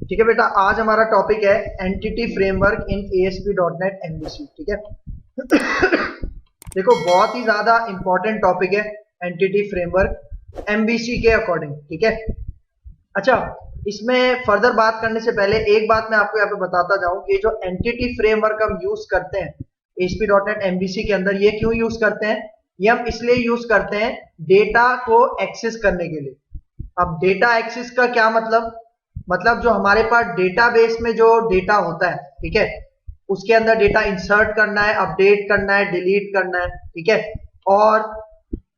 ठीक है बेटा, आज हमारा टॉपिक है entity framework in ASP.NET MVC। ठीक है देखो, बहुत ही ज्यादा इंपॉर्टेंट टॉपिक है एंटिटी फ्रेमवर्क MVC के अकॉर्डिंग। ठीक है, अच्छा, इसमें फर्दर बात करने से पहले एक बात मैं आपको यहाँ पे बताता जाऊं कि जो एंटिटी फ्रेमवर्क हम यूज करते हैं ASP.NET MVC के अंदर, ये क्यों यूज करते हैं? ये हम इसलिए यूज करते हैं डेटा को एक्सेस करने के लिए। अब डेटा एक्सेस का क्या मतलब जो हमारे पास डेटाबेस में जो डेटा होता है, ठीक है, उसके अंदर डेटा इंसर्ट करना है, अपडेट करना है, डिलीट करना है। ठीक है, और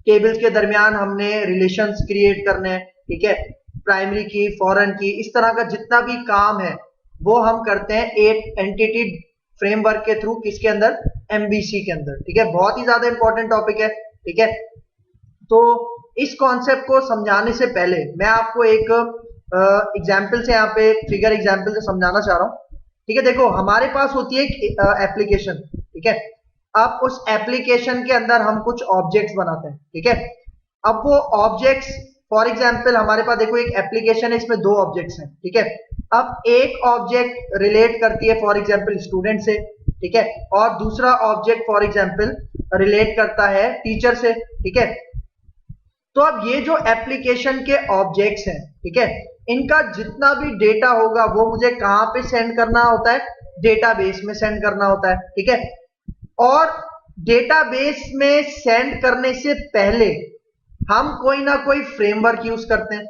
टेबल्स के दरमियान हमने रिलेशंस क्रिएट करने हैं। ठीक है, प्राइमरी की, फॉरेन की, इस तरह का जितना भी काम है वो हम करते हैं एक एंटिटी फ्रेमवर्क के थ्रू। किसके अंदर? MVC के अंदर। ठीक है, बहुत ही ज्यादा इंपॉर्टेंट टॉपिक है। ठीक है, तो इस कॉन्सेप्ट को समझाने से पहले मैं आपको एक एग्जाम्पल से, यहाँ पे फिगर एग्जाम्पल से समझाना चाह रहा हूं। ठीक है, देखो, हमारे पास होती है एक एप्लीकेशन। ठीक है, अब उस एप्लीकेशन के अंदर हम कुछ ऑब्जेक्ट्स बनाते हैं। ठीक है, अब वो ऑब्जेक्ट्स, फॉर एग्जाम्पल हमारे पास देखो एक एप्लीकेशन है, इसमें दो ऑब्जेक्ट्स हैं। ठीक है, अब एक ऑब्जेक्ट रिलेट करती है फॉर एग्जाम्पल स्टूडेंट से। ठीक है, और दूसरा ऑब्जेक्ट फॉर एग्जाम्पल रिलेट करता है टीचर से। ठीक है, तो अब ये जो एप्लीकेशन के ऑब्जेक्ट्स हैं, ठीक है, इनका जितना भी डेटा होगा वो मुझे कहां पे सेंड करना होता है? डेटाबेस में सेंड करना होता है। ठीक है, और डेटाबेस में सेंड करने से पहले हम कोई ना कोई फ्रेमवर्क यूज करते हैं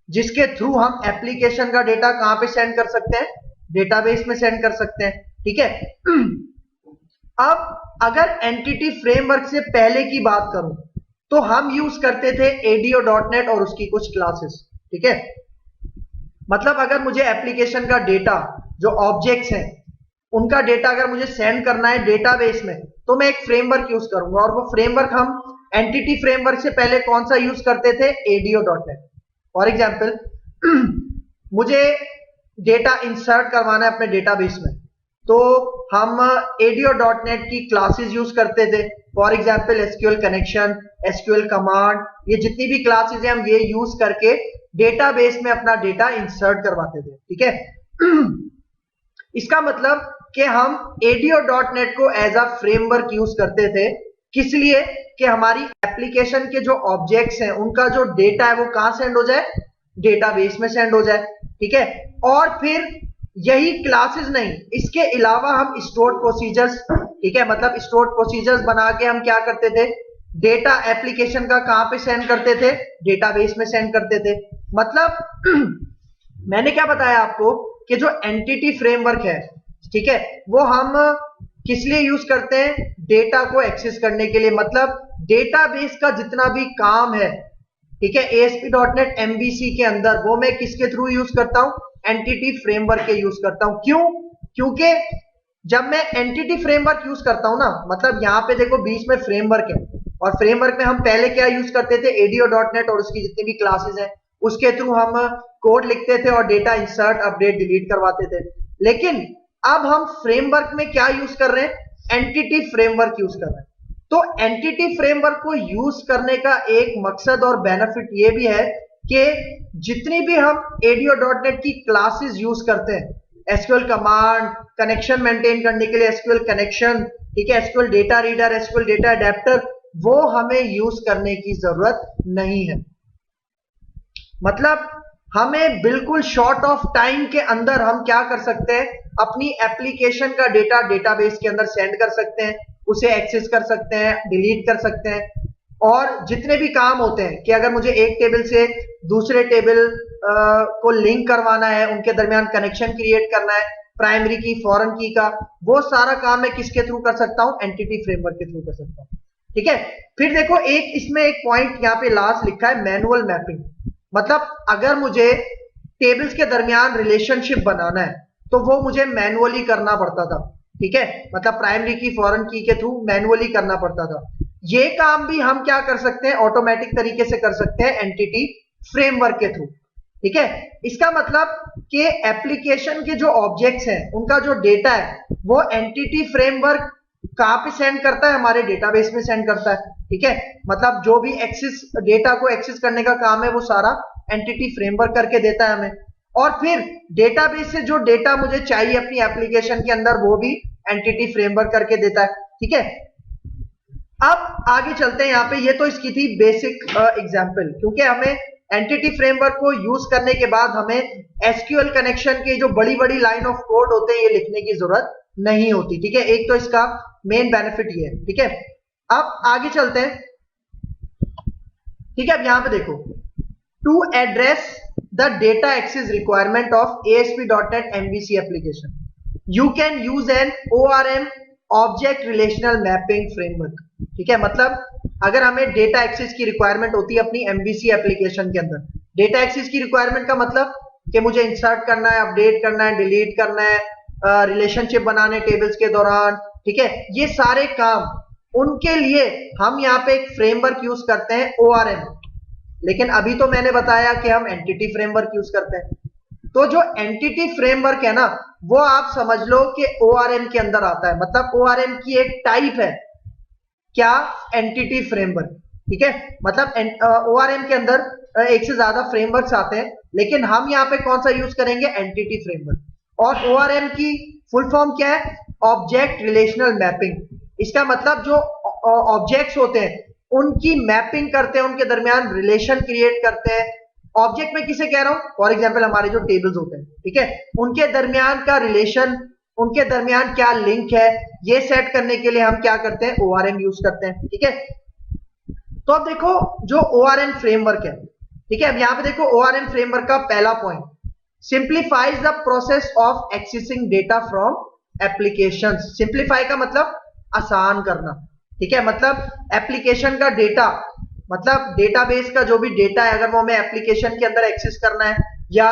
जिसके थ्रू हम एप्लीकेशन का डेटा कहां पे सेंड कर सकते हैं? डेटाबेस में सेंड कर सकते हैं। ठीक है, अब अगर एंटिटी फ्रेमवर्क से पहले की बात करूं तो हम यूज करते थे ADO.NET और उसकी कुछ क्लासेस। ठीक है, मतलब अगर मुझे एप्लीकेशन का डेटा, जो ऑब्जेक्ट्स हैं, उनका डेटा अगर मुझे सेंड करना है डेटाबेस में, तो मैं एक फ्रेमवर्क यूज करूंगा, और वो फ्रेमवर्क हम एंटिटी फ्रेमवर्क से पहले कौन सा यूज करते थे? ADO.NET। फॉर एग्जाम्पल मुझे डेटा इंसर्ट करवाना है अपने डेटाबेस में, तो हम ADO.NET की क्लासेस यूज करते थे। For example SQL connection, SQL command, ये जितनी भी क्लासेस हैं हम ये यूज करके डेटाबेस में अपना डेटा इंसर्ट करवाते थे। ठीक है, इसका मतलब कि हम ADO.NET को एज अ फ्रेमवर्क यूज करते थे। किस लिए? कि हमारी एप्लीकेशन के जो ऑब्जेक्ट्स हैं उनका जो डेटा है वो कहां सेंड हो जाए? डेटाबेस में सेंड हो जाए। ठीक है, और फिर यही क्लासेस नहीं, इसके अलावा हम स्टोर्ड प्रोसीजर्स, ठीक है, मतलब स्टोर्ड प्रोसीजर्स बना के हम क्या करते थे? डेटा एप्लीकेशन का कहां पे सेंड करते थे? डेटाबेस में सेंड करते थे। मतलब मैंने क्या बताया आपको कि जो एंटिटी फ्रेमवर्क है, ठीक है, वो हम किस लिए यूज करते हैं? डेटा को एक्सेस करने के लिए। मतलब डेटाबेस का जितना भी काम है, ठीक है, ASP.NET MVC के अंदर, वो मैं किसके थ्रू यूज करता हूं? एंटिटी फ्रेमवर्क के यूज करता हूं। क्यों? क्योंकि जब मैं एंटिटी फ्रेमवर्क यूज करता हूं ना, मतलब यहां पे देखो बीच में फ्रेमवर्क है, और फ्रेमवर्क में हम पहले क्या यूज करते थे? ADO.NET और उसकी जितनी भी क्लासेस हैं उसके थ्रू हम कोड लिखते थे और डेटा इंसर्ट, अपडेट, डिलीट करवाते थे। लेकिन अब हम फ्रेमवर्क में क्या यूज कर रहे हैं? एंटिटी फ्रेमवर्क यूज कर रहे हैं। तो एंटिटी फ्रेमवर्क को यूज करने का एक मकसद और बेनिफिट ये भी है कि जितनी भी हम ADO.NET की क्लासेस यूज करते हैं, SQL कमांड, कनेक्शन मेंटेन करने के लिए SQL कनेक्शन, ठीक है, SQL data reader, SQL data adapter, वो हमें यूज करने की जरूरत नहीं है। मतलब हमें बिल्कुल शॉर्ट ऑफ टाइम के अंदर हम क्या कर सकते हैं? अपनी एप्लीकेशन का डेटा डेटाबेस के अंदर सेंड कर सकते हैं, उसे एक्सेस कर सकते हैं, डिलीट कर सकते हैं, और जितने भी काम होते हैं कि अगर मुझे एक टेबल से दूसरे टेबल को लिंक करवाना है, उनके दरमियान कनेक्शन क्रिएट करना है, प्राइमरी की, फॉरेन की का, वो सारा काम मैं किसके थ्रू कर सकता हूं? एंटिटी फ्रेमवर्क के थ्रू कर सकता हूं। ठीक है, फिर देखो एक इसमें एक पॉइंट यहाँ पे लास्ट लिखा है, मैनुअल मैपिंग। मतलब अगर मुझे टेबल्स के दरमियान रिलेशनशिप बनाना है तो वो मुझे मैनुअली करना पड़ता था। ठीक है, मतलब प्राइमरी की, फॉरेन की के थ्रू मैनुअली करना पड़ता था। ये काम भी हम क्या कर सकते हैं? ऑटोमेटिक तरीके से कर सकते हैं एंटिटी फ्रेमवर्क के थ्रू। ठीक है, इसका मतलब कि एप्लीकेशन के जो ऑब्जेक्ट्स हैं उनका जो डेटा है वो एंटिटी फ्रेमवर्क कहां पे सेंड करता है? हमारे डेटाबेस में सेंड करता है। ठीक है, मतलब जो भी एक्सेस, डेटा को एक्सेस करने का काम है वो सारा एंटिटी फ्रेमवर्क करके देता है हमें। और फिर डेटाबेस से जो डेटा मुझे चाहिए अपनी एप्लीकेशन के अंदर वो भी एंटिटी फ्रेमवर्क करके देता है। ठीक है, अब आगे चलते हैं। यहाँ पे ये तो इसकी थी बेसिक एग्जांपल, क्योंकि हमें एंटिटी फ्रेमवर्क को यूज करने के बाद हमें एसक्यूएल कनेक्शन के जो बड़ी बड़ी लाइन ऑफ कोड होते हैं ये लिखने की जरूरत नहीं होती। ठीक है, एक तो इसका मेन बेनिफिट ये है। ठीक है, अब आगे चलते हैं। ठीक है, अब यहां पे देखो, to address the data access requirement of ASP.NET MVC application you can use an ORM object relational mapping framework. ठीक है, मतलब अगर हमें डेटा एक्सेस की रिक्वायरमेंट होती है अपनी MVC एप्लीकेशन के अंदर, डेटा एक्सेस की रिक्वायरमेंट का मतलब कि मुझे इंसर्ट करना है, अपडेट करना है, डिलीट करना है, रिलेशनशिप बनाने टेबल्स के दौरान। ठीक है, ये सारे काम उनके लिए हम यहाँ पे एक फ्रेमवर्क यूज करते हैं ORM। लेकिन अभी तो मैंने बताया कि हम एंटिटी फ्रेमवर्क यूज करते हैं। तो जो एंटिटी फ्रेमवर्क है ना, वो आप समझ लो कि ORM के अंदर आता है, मतलब ORM की एक टाइप है क्या, एंटिटी फ्रेमवर्क। ठीक है, मतलब ORM के अंदर एक से ज्यादा फ्रेमवर्क्स आते हैं, लेकिन हम यहाँ पे कौन सा यूज करेंगे, एंटिटी फ्रेमवर्क। और ORM की फुल फॉर्म क्या है, ऑब्जेक्ट रिलेशनल मैपिंग। इसका मतलब जो ऑब्जेक्ट्स होते हैं उनकी मैपिंग करते हैं, उनके दरमियान रिलेशन क्रिएट करते हैं। ऑब्जेक्ट में किसे कह रहा हूं, फॉर एग्जाम्पल हमारे जो टेबल्स होते हैं, ठीक है, उनके दरमियान का रिलेशन, उनके दरमियान क्या लिंक है, ये सेट करने के लिए हम क्या करते हैं, ORM यूज करते हैं। ठीक है, तो अब देखो जो ORM फ्रेमवर्क है, ठीक है, अब यहां पे देखो ORM फ्रेमवर्क का पहला point, simplifies the process of accessing data from applications. Simplify का मतलब आसान करना। ठीक है, मतलब एप्लीकेशन का डेटा, मतलब डेटाबेस का जो भी डेटा है, अगर वो हमें एप्लीकेशन के अंदर एक्सेस करना है या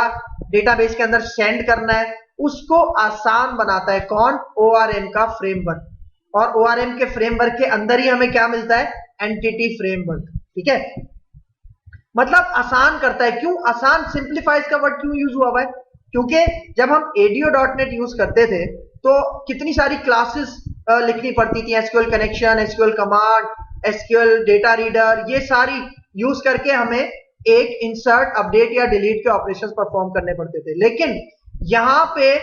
डेटाबेस के अंदर सेंड करना है, उसको आसान बनाता है कौन, ORM का फ्रेमवर्क। और ORM के फ्रेमवर्क के अंदर ही हमें क्या मिलता है, एंटिटी फ्रेमवर्क। ठीक है, मतलब आसान करता है। क्यों आसान, सिंप्लीफाइज का वर्ड क्यों यूज हुआ है, क्योंकि जब हम ADO.NET यूज करते थे तो कितनी सारी क्लासेस लिखनी पड़ती थी, SQL connection, SQL command, SQL data reader, ये सारी यूज करके हमें एक इंसर्ट, अपडेट या डिलीट के ऑपरेशंस परफॉर्म करने पड़ते थे। लेकिन यहां पे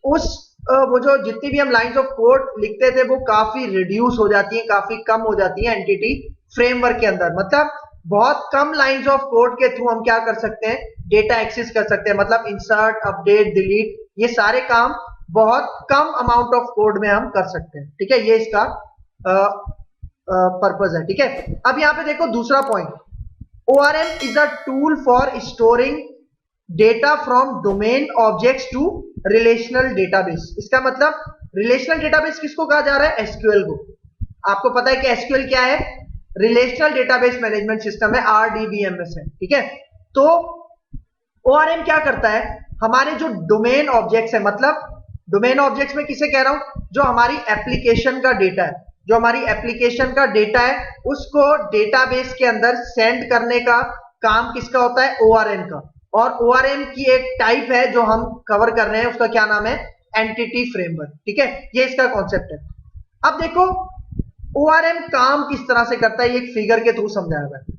उस वो जो जितनी भी हम लाइंस ऑफ कोड लिखते थे वो काफी रिड्यूस हो जाती है, काफी कम हो जाती है एंटिटी फ्रेमवर्क के अंदर। मतलब बहुत कम लाइंस ऑफ कोड के थ्रू हम क्या कर सकते हैं, डेटा एक्सेस कर सकते हैं, मतलब इंसर्ट, अपडेट, डिलीट, ये सारे काम बहुत कम अमाउंट ऑफ कोड में हम कर सकते हैं। ठीक है, ये इसका पर्पस है। ठीक है, अब यहां पे देखो दूसरा point, ORM is a tool for storing data from domain objects to relational database. इसका मतलब रिलेशनल डेटाबेस किसको कहा जा रहा है, SQL को। आपको पता है कि SQL क्या है, रिलेशनल डेटाबेस मैनेजमेंट सिस्टम है, RDBMS है। ठीक है, तो ORM क्या करता है, हमारे जो डोमेन ऑब्जेक्ट्स है, मतलब डोमेन ऑब्जेक्ट्स में किसे कह रहा हूं, जो हमारी एप्लीकेशन का डेटा है, जो हमारी एप्लीकेशन का डेटा है उसको डेटाबेस के अंदर सेंड करने का काम किसका होता है, ORM का। और ORM की एक टाइप है जो हम कवर कर रहे हैं, उसका क्या नाम है, एंटिटी फ्रेमवर्क। ठीक है, ये इसका कॉन्सेप्ट है। अब देखो ORM काम किस तरह से करता है, ये एक फिगर के थ्रू समझाया हुआ है।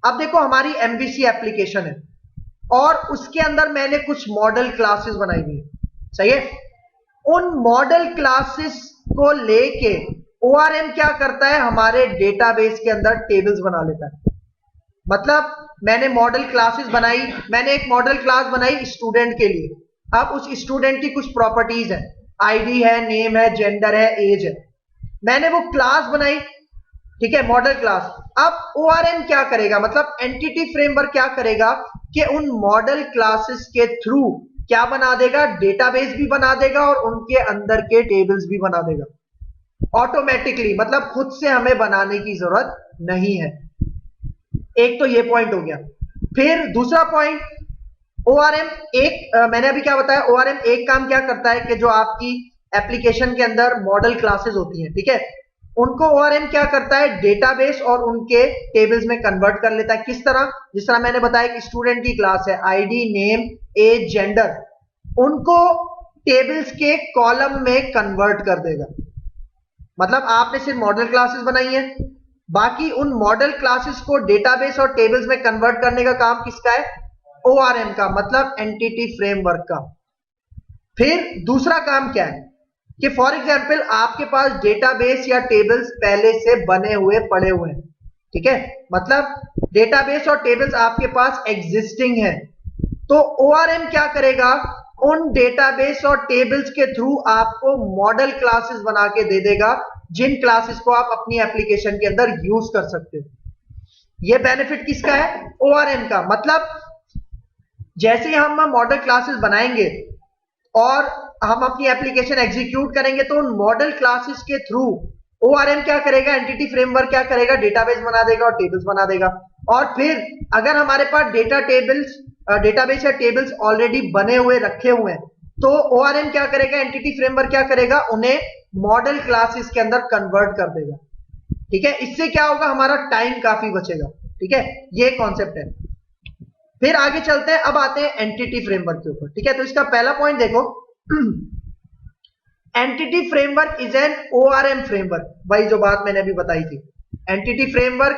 अब देखो हमारी MVC एप्लीकेशन है और उसके अंदर मैंने कुछ मॉडल क्लासेस बनाई हुई है, सही है। उन मॉडल क्लासेस को लेके ORM क्या करता है, हमारे डेटाबेस के अंदर टेबल्स बना लेता है। मतलब मैंने मॉडल क्लासेस बनाई, मैंने एक मॉडल क्लास बनाई स्टूडेंट के लिए। अब उस स्टूडेंट की कुछ प्रॉपर्टीज है, ID है, नेम है, जेंडर है, एज है, मैंने वो क्लास बनाई। ठीक है, मॉडल क्लास। अब ORM क्या करेगा, मतलब एंटिटी फ्रेमवर्क क्या करेगा कि उन मॉडल क्लासेस के थ्रू क्या बना देगा, डेटाबेस भी बना देगा और उनके अंदर के टेबल्स भी बना देगा ऑटोमेटिकली, मतलब खुद से हमें बनाने की जरूरत नहीं है। एक तो ये पॉइंट हो गया। फिर दूसरा पॉइंट, ORM एक मैंने अभी क्या बताया, ORM एक काम क्या करता है कि जो आपकी एप्लीकेशन के अंदर मॉडल क्लासेस होती हैं, ठीक है, उनको ORM क्या करता है, डेटाबेस और उनके टेबल्स में कन्वर्ट कर लेता है। किस तरह, जिस तरह मैंने बताया कि स्टूडेंट की क्लास है, ID, नेम, एज, जेंडर, उनको टेबल्स के कॉलम में कन्वर्ट कर देगा। मतलब आपने सिर्फ मॉडल क्लासेस बनाई है, बाकी उन मॉडल क्लासेस को डेटाबेस और टेबल्स में कन्वर्ट करने का काम किसका है, ORM का मतलब एंटिटी फ्रेमवर्क का। फिर दूसरा काम क्या है कि फॉर एग्जांपल आपके पास डेटाबेस या टेबल्स पहले से बने हुए पड़े हुए हैं, ठीक है, मतलब डेटाबेस और टेबल्स आपके पास एग्जिस्टिंग है, तो ORM क्या करेगा, उन डेटाबेस और टेबल्स के थ्रू आपको मॉडल क्लासेस बना के दे देगा, जिन क्लासेस को आप अपनी एप्लीकेशन के अंदर यूज कर सकते हो। यह बेनिफिट किसका है, ORM का। मतलब जैसे ही हम मॉडल क्लासेस बनाएंगे और हम अपनी एप्लीकेशन एग्जीक्यूट करेंगे, तो उन मॉडल क्लासेस के थ्रू ORM क्या करेगा, एंटिटी फ्रेमवर्क क्या करेगा, डेटाबेस बना देगा और टेबल्स बना देगा। और फिर अगर हमारे पास डेटाबेस या टेबल्स ऑलरेडी बने हुए रखे हुए हैं, तो ORM क्या करेगा, एंटिटी फ्रेमवर्क क्या करेगा, उन्हें मॉडल क्लासेस के अंदर कन्वर्ट कर देगा। ठीक है, इससे क्या होगा, हमारा टाइम काफी बचेगा। ठीक है, ये कॉन्सेप्ट है। फिर आगे चलते हैं, अब आते हैं एंटिटी फ्रेमवर्क के ऊपर। ठीक है, तो इसका पहला पॉइंट देखो, entity framework is an ORM framework, वही जो बात मैंने अभी बताई थी। एंटिटी फ्रेमवर्क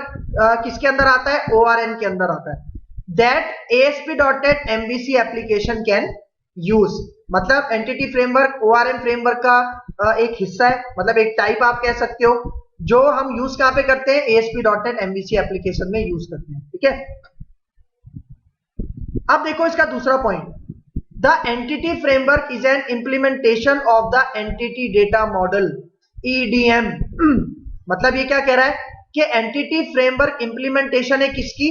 किसके अंदर आता है, ORM के अंदर आता है। That ASP.NET MVC application can use, मतलब एंटिटी फ्रेमवर्क ORM फ्रेमवर्क का एक हिस्सा है, मतलब एक टाइप आप कह सकते हो, जो हम यूज कहां पे करते हैं, ASP.NET MVC एप्लीकेशन में यूज करते हैं। ठीक है, अब देखो इसका दूसरा point, the entity framework is an implementation of the entity data model EDM। मतलब ये क्या कह रहा है कि एंटिटी फ्रेमवर्क इंप्लीमेंटेशन है किसकी,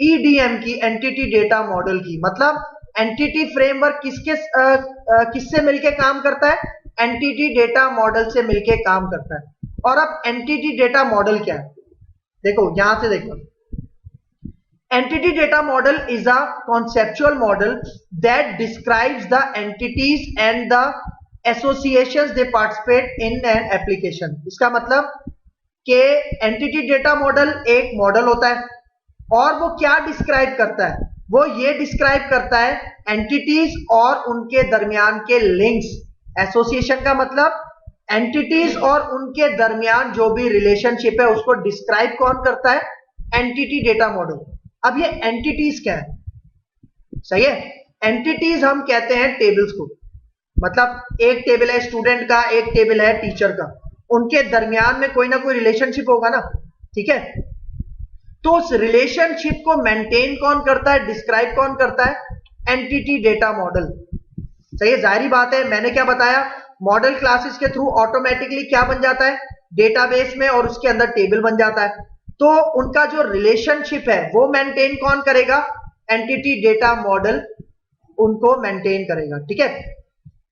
EDM की, एंटिटी डेटा मॉडल की। मतलब एंटिटी फ्रेमवर्क किससे मिलके काम करता है, एंटिटी डेटा मॉडल से मिलके काम करता है। और अब एंटिटी डेटा मॉडल क्या है, देखो यहां से देखो, entity data model is a conceptual model that describes the entities and the associations they participate in an application। इसका मतलब कि entity data model एक मॉडल होता है और वो क्या डिस्क्राइब करता है, वो ये डिस्क्राइब करता है एंटिटीज और उनके दरमियान के लिंक्स। एसोसिएशन का मतलब एंटिटीज और उनके दरमियान जो भी रिलेशनशिप है उसको डिस्क्राइब कौन करता है, एंटिटी डेटा मॉडल। अब ये एंटिटीज क्या है, सही है, एंटिटीज हम कहते हैं टेबल्स को, मतलब एक टेबल है स्टूडेंट का, एक टेबल है टीचर का, उनके दरमियान में कोई ना कोई रिलेशनशिप होगा ना। ठीक है, तो उस रिलेशनशिप को मेंटेन कौन करता है, डिस्क्राइब कौन करता है, एंटिटी डेटा मॉडल। सही है, जाहिर बात है, मैंने क्या बताया, मॉडल क्लासेस के थ्रू ऑटोमेटिकली क्या बन जाता है, डेटाबेस में, और उसके अंदर टेबल बन जाता है। तो उनका जो रिलेशनशिप है वो मेंटेन कौन करेगा, एंटिटी डेटा मॉडल उनको मेंटेन करेगा। ठीक है,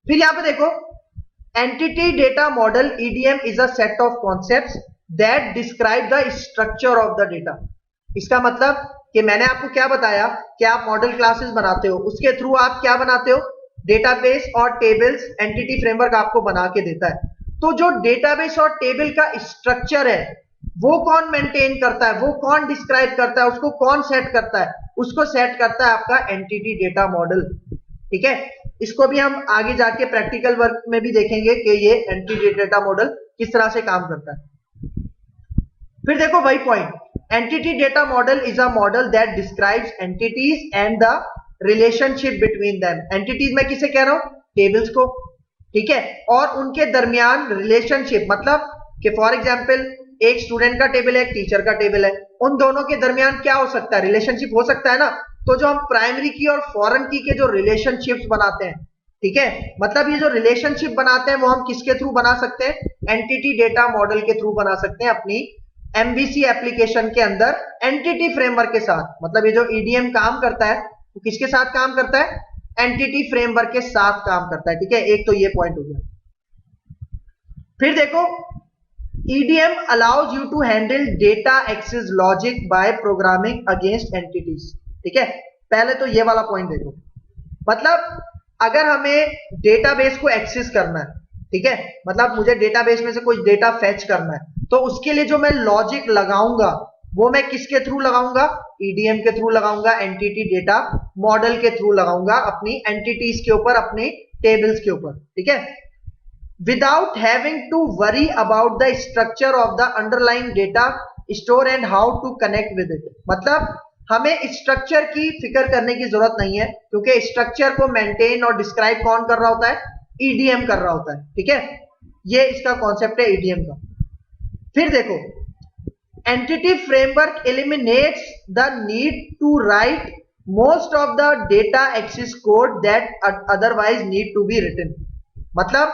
फिर यहां पे देखो, entity data model EDM is a set of concepts that describe the structure of the data. इसका मतलब कि मैंने आपको क्या बताया कि आप मॉडल क्लासेस बनाते हो, उसके थ्रू आप क्या बनाते हो, डेटाबेस और टेबल्स, एंटिटी फ्रेमवर्क आपको बना के देता है। तो जो डेटाबेस और टेबल का स्ट्रक्चर है वो कौन मेंटेन करता है, वो कौन डिस्क्राइब करता है, उसको कौन सेट करता है, उसको सेट करता है आपका एंटिटी डेटा मॉडल। ठीक है, इसको भी हम आगे जाके प्रैक्टिकल वर्क में भी देखेंगे कि ये एंटिटी डेटा मॉडल किस तरह से काम करता है। फिर देखो वही point, entity data model is a model that describes entities and the relationship between them. Entities में किसे कह रहा हूं, टेबल्स को। ठीक है, और उनके दरमियान रिलेशनशिप, मतलब कि फॉर एग्जाम्पल एक स्टूडेंट का टेबल है, एक टीचर का टेबल है, उन दोनों के दरमियान क्या हो सकता है, रिलेशनशिप हो सकता है ना। तो जो हम प्राइमरी की और फॉरेन की के जो रिलेशनशिप्स बनाते हैं, ठीक है, मतलब ये जो रिलेशनशिप बनाते हैं वो हम किसके थ्रू बना सकते हैं, एंटिटी डेटा मॉडल के थ्रू बना सकते हैं अपनी MVC एप्लीकेशन के अंदर एंटिटी फ्रेमवर्क के साथ। मतलब ये जो EDM काम करता है वो किसके साथ काम करता है, एंटिटी फ्रेमवर्क के साथ काम करता है। ठीक है, एक तो ये पॉइंट हो गया। फिर देखो, EDM allows you to handle data access logic by programming against entities। ठीक है, पहले तो ये वाला पॉइंट देखो, मतलब अगर हमें डेटाबेस को एक्सेस करना है, ठीक है, मतलब मुझे डेटाबेस में से कोई डेटा फेच करना है, तो उसके लिए जो मैं लॉजिक लगाऊंगा वो मैं किसके थ्रू लगाऊंगा, EDM के थ्रू लगाऊंगा, एंटिटी डेटा मॉडल के थ्रू लगाऊंगा, अपनी एंटिटीज के ऊपर, अपनी टेबल्स के ऊपर। ठीक है, without having to worry about the structure of the underlying data store and how to connect with it। मतलब हमें स्ट्रक्चर की फिक्र करने की जरूरत नहीं है, क्योंकि स्ट्रक्चर को मेंटेन और डिस्क्राइब कौन कर रहा होता है? ईडीएम कर रहा होता है। ठीक है, ये इसका कॉन्सेप्ट है ईडीएम का। फिर देखो, entity framework eliminates the need to write most of the data access code that otherwise need to be written. मतलब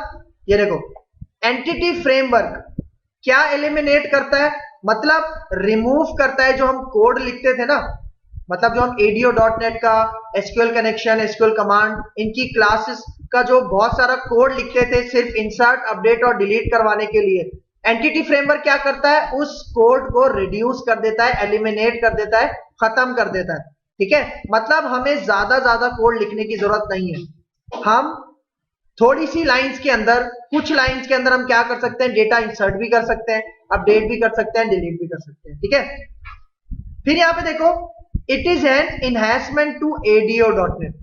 ये देखो, एंटिटी फ्रेमवर्क क्या एलिमिनेट करता है? मतलब रिमूव करता है जो हम कोड लिखते थे ना, मतलब जो हम ADO.NET का SQL कनेक्शन, SQL कमांड, इनकी क्लासेस का जो बहुत सारा कोड लिखते थे सिर्फ इंसर्ट, अपडेट और डिलीट करवाने के लिए, एंटिटी फ्रेमवर्क क्या करता है? उस कोड को रिड्यूस कर देता है, एलिमिनेट कर देता है, खत्म कर देता है। ठीक है, मतलब हमें ज्यादा कोड लिखने की जरूरत नहीं है। हम थोड़ी सी लाइंस के अंदर, कुछ लाइंस के अंदर हम क्या कर सकते हैं? डेटा इंसर्ट भी कर सकते हैं, अपडेट भी कर सकते हैं, डिलीट भी कर सकते हैं। ठीक है, फिर यहां पे देखो, it is an enhancement to ADO.NET।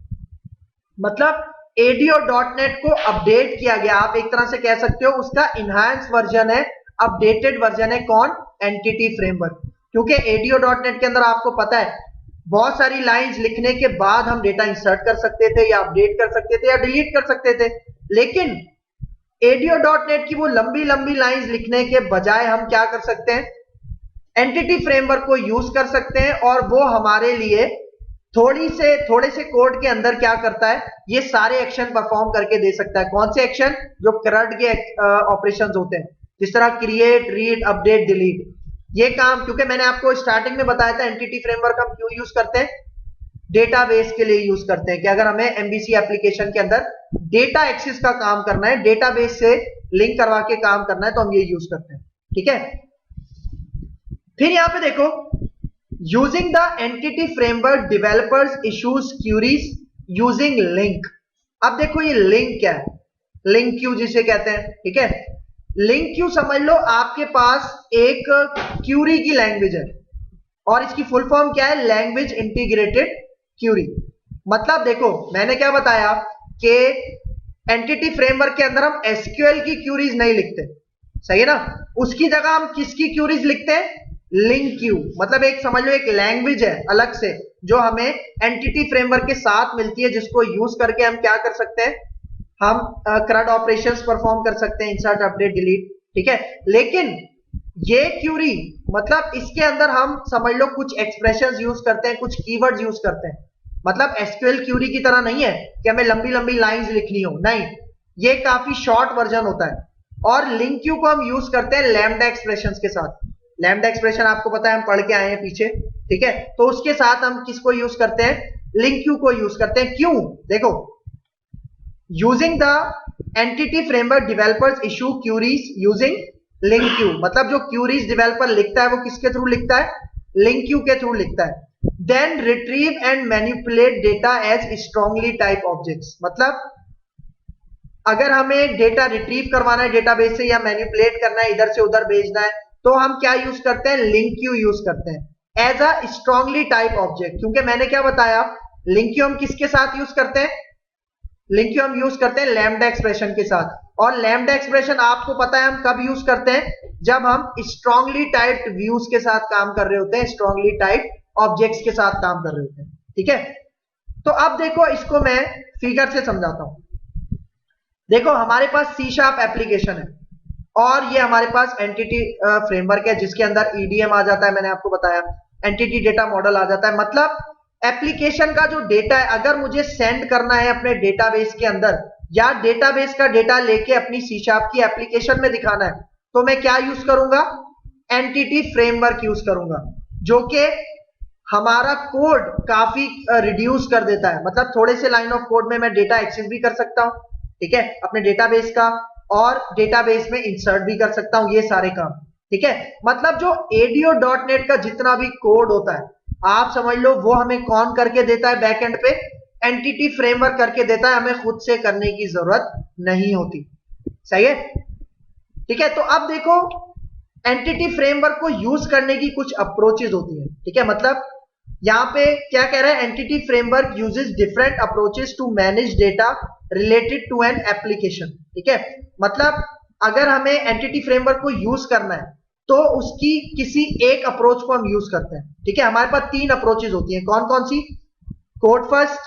मतलब ADO.NET को अपडेट किया गया, आप एक तरह से कह सकते हो उसका इनहैंस वर्जन है, अपडेटेड वर्जन है। कौन? Entity framework. क्योंकि ADO.NET के अंदर आपको पता है बहुत सारी लाइंस लिखने के बाद हम डेटा इंसर्ट कर सकते थे, या अपडेट कर सकते थे, या डिलीट कर सकते थे। लेकिन ADO.NET की वो लंबी लंबी लाइंस लिखने के बजाय हम क्या कर सकते हैं? एंटिटी फ्रेमवर्क को यूज कर सकते हैं, और वो हमारे लिए थोड़े से कोड के अंदर क्या करता है? ये सारे एक्शन परफॉर्म करके दे सकता है। कौन से एक्शन? जो CRUD के ऑपरेशंस होते हैं, जिस तरह क्रिएट, रीड, अपडेट, डिलीट, ये काम। क्योंकि मैंने आपको स्टार्टिंग में बताया था एंटिटी फ्रेमवर्क हम क्यों यूज करते हैं? डेटाबेस के लिए यूज करते हैं कि अगर हमें MVC एप्लीकेशन के अंदर डेटा एक्सेस का काम करना है, डेटाबेस से लिंक करवा के काम करना है, तो हम ये यूज करते हैं। ठीक है, फिर यहां पे देखो, using the entity framework developers issues queries using LINQ. अब देखो ये लिंक क्या है? लिंक क्यू जिसे कहते हैं। ठीक है, लिंक क्यू समझ लो आपके पास एक क्यूरी की लैंग्वेज है, और इसकी फुल फॉर्म क्या है? Language integrated query. मतलब देखो, मैंने क्या बताया कि एंटिटी फ्रेमवर्क के अंदर हम SQL की क्यूरीज नहीं लिखते, सही है ना? उसकी जगह हम किसकी क्यूरीज लिखते हैं? Link Q. मतलब एक समझ लो एक लैंग्वेज है अलग से, जो हमें एंटिटी फ्रेमवर्क के साथ मिलती है, जिसको यूज करके हम क्या कर सकते हैं? हम CRUD ऑपरेशंस परफॉर्म कर सकते हैं, इंसर्ट, अपडेट, डिलीट। ठीक है, लेकिन ये क्यूरी, मतलब इसके अंदर हम समझ लो कुछ एक्सप्रेशंस यूज करते हैं, कुछ कीवर्ड्स यूज करते हैं। मतलब SQL क्यूरी की तरह नहीं है कि हमें लंबी लंबी लाइंस लिखनी हो, नहीं, ये काफी शॉर्ट वर्जन होता है। और लिंक क्यू को हम यूज करते हैं लैम्डा एक्सप्रेशंस के साथ। लैम्डा एक्सप्रेशन आपको पता है, हम पढ़ के आए हैं पीछे। ठीक है, तो उसके साथ हम किसको यूज करते हैं? लिंक क्यू को यूज करते हैं। क्यों? देखो, using the entity framework developers issue queries using LINQ Q. मतलब जो क्यूरीज डेवलपर लिखता है वो किसके थ्रू लिखता है? लिंक क्यू के थ्रू लिखता है। Then retrieve and manipulate data as strongly type objects. मतलब अगर हमें डेटा रिट्रीव करवाना है डेटाबेस से, या मैनिपुलेट करना है, इधर से उधर भेजना है, तो हम क्या यूज करते हैं? लिंक क्यू यूज करते हैं as a strongly type object. क्योंकि मैंने क्या बताया, लिंक क्यू हम किसके साथ यूज करते हैं? लिंक क्यू हम यूज करते हैं लैम्डा एक्सप्रेशन के साथ। और लैम्डा एक्सप्रेशन आपको पता है हम कब यूज करते हैं? जब हम स्ट्रांगली टाइप्ड व्यूज के साथ काम कर रहे होते हैं, स्ट्रांगली टाइप्ड ऑब्जेक्ट्स के साथ काम कर रहे होते हैं। ठीक है, तो अब देखो, इसको मैं फिगर से समझाता हूं। देखो, हमारे पास C# एप्लीकेशन है, और ये हमारे पास एंटिटी फ्रेमवर्क है, जिसके अंदर EDM आ जाता है, मैंने आपको बताया, एंटिटी डेटा मॉडल आ जाता है। मतलब एप्लीकेशन का जो डेटा है, अगर मुझे सेंड करना है अपने डेटाबेस के अंदर, या डेटाबेस का डेटा लेके अपनी C# की एप्लीकेशन में दिखाना है, तो मैं क्या यूज करूंगा? एंटिटी फ्रेमवर्क यूज करूंगा, जो कि हमारा कोड काफी रिड्यूस कर देता है। मतलब थोड़े से लाइन ऑफ कोड में मैं डेटा एक्सेस भी कर सकता हूं, ठीक है, अपने डेटाबेस का, और डेटाबेस में इंसर्ट भी कर सकता हूं, ये सारे काम। ठीक है, मतलब जो ADO.NET का जितना भी कोड होता है, आप समझ लो वो हमें कौन करके देता है? बैकएंड पे एंटिटी फ्रेमवर्क करके देता है, हमें खुद से करने की जरूरत नहीं होती। सही है? ठीक है, तो अब देखो, एंटिटी फ्रेमवर्क को यूज करने की कुछ अप्रोचेज होती है। ठीक है, मतलब यहां पे क्या कह रहा है? Entity framework uses different approaches to manage data related to an application. ठीक है, मतलब अगर हमें एंटिटी फ्रेमवर्क को यूज करना है, तो उसकी किसी एक अप्रोच को हम यूज करते हैं। ठीक है, हमारे पास 3 अप्रोचेज होती हैं। कौन कौन सी? कोड फर्स्ट,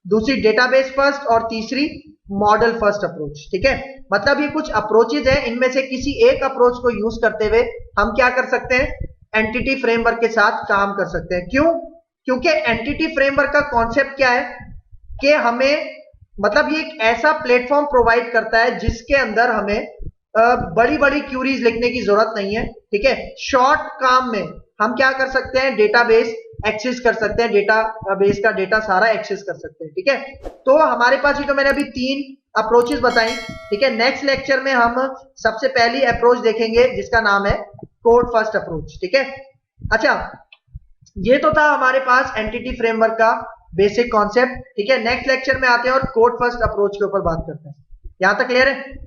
दूसरी डेटाबेस फर्स्ट और तीसरी मॉडल फर्स्ट अप्रोच। ठीक है, मतलब ये कुछ अप्रोचेज हैं, इनमें से किसी एक अप्रोच को यूज करते हुए हम क्या कर सकते हैं? एंटिटी फ्रेमवर्क के साथ काम कर सकते हैं। क्यों? क्योंकि एंटिटी फ्रेमवर्क का कॉन्सेप्ट क्या है कि हमें, मतलब ये एक ऐसा प्लेटफॉर्म प्रोवाइड करता है जिसके अंदर हमें बड़ी बड़ी क्यूरीज लिखने की जरूरत नहीं है। ठीक है, शॉर्ट काम में हम क्या कर सकते हैं? डेटाबेस एक्सेस कर सकते हैं, डेटाबेस का डेटा सारा एक्सेस कर सकते हैं। ठीक है, तो हमारे पास ही तो मैंने अभी 3 अप्रोचेस बताई। ठीक है, नेक्स्ट लेक्चर में हम सबसे पहली अप्रोच देखेंगे जिसका नाम है कोड फर्स्ट अप्रोच। ठीक है, अच्छा, ये तो था हमारे पास एंटिटी फ्रेमवर्क का बेसिक कॉन्सेप्ट। ठीक है, नेक्स्ट लेक्चर में आते हैं और कोड फर्स्ट अप्रोच के ऊपर बात करते हैं। यहां तक क्लियर है?